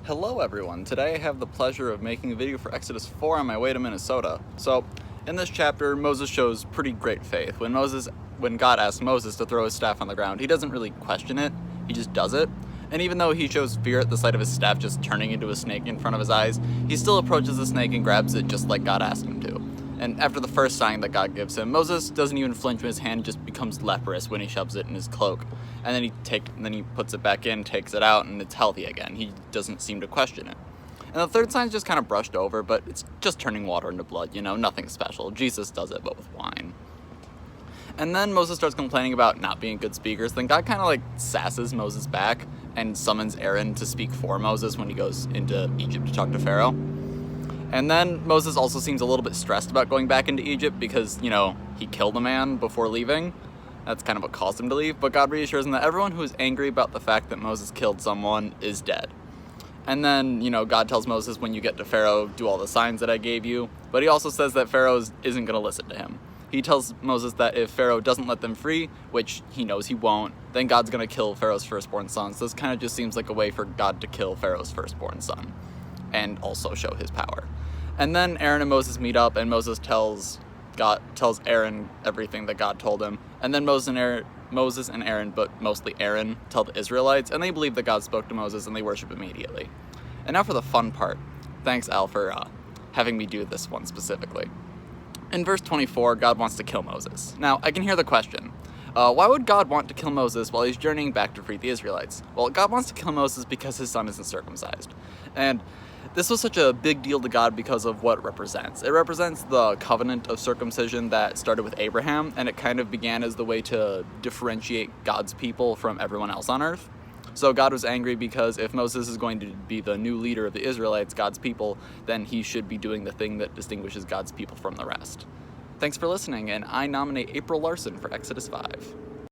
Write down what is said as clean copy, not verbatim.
Hello everyone, today I have the pleasure of making a video for Exodus 4 on my way to Minnesota. So, in this chapter, Moses shows pretty great faith. When God asks Moses to throw his staff on the ground, he doesn't really question it, he just does it. And even though he shows fear at the sight of his staff just turning into a snake in front of his eyes, he still approaches the snake and grabs it just like God asked him to. And after the first sign that God gives him, Moses doesn't even flinch when his hand just becomes leprous when he shoves it in his cloak. And then he puts it back in, takes it out, and it's healthy again. He doesn't seem to question it. And the third sign's just kind of brushed over, but it's just turning water into blood, nothing special. Jesus does it, but with wine. And then Moses starts complaining about not being good speakers. Then God kind of sasses Moses back and summons Aaron to speak for Moses when he goes into Egypt to talk to Pharaoh. And then Moses also seems a little bit stressed about going back into Egypt because, he killed a man before leaving. That's kind of what caused him to leave. But God reassures him that everyone who is angry about the fact that Moses killed someone is dead. And then, God tells Moses, when you get to Pharaoh, do all the signs that I gave you. But he also says that Pharaoh isn't going to listen to him. He tells Moses that if Pharaoh doesn't let them free, which he knows he won't, then God's going to kill Pharaoh's firstborn son. So this kind of just seems like a way for God to kill Pharaoh's firstborn son and also show his power. And then Aaron and Moses meet up, and Moses tells Aaron everything that God told him. And then Moses and Aaron, but mostly Aaron, tell the Israelites, and they believe that God spoke to Moses, and they worship immediately. And now for the fun part. Thanks, Al, for having me do this one specifically. In verse 24, God wants to kill Moses. Now, I can hear the question. Why would God want to kill Moses while he's journeying back to free the Israelites? Well, God wants to kill Moses because his son isn't circumcised. And this was such a big deal to God because of what it represents. It represents the covenant of circumcision that started with Abraham, and it kind of began as the way to differentiate God's people from everyone else on earth. So God was angry because if Moses is going to be the new leader of the Israelites, God's people, then he should be doing the thing that distinguishes God's people from the rest. Thanks for listening, and I nominate April Larson for Exodus 5.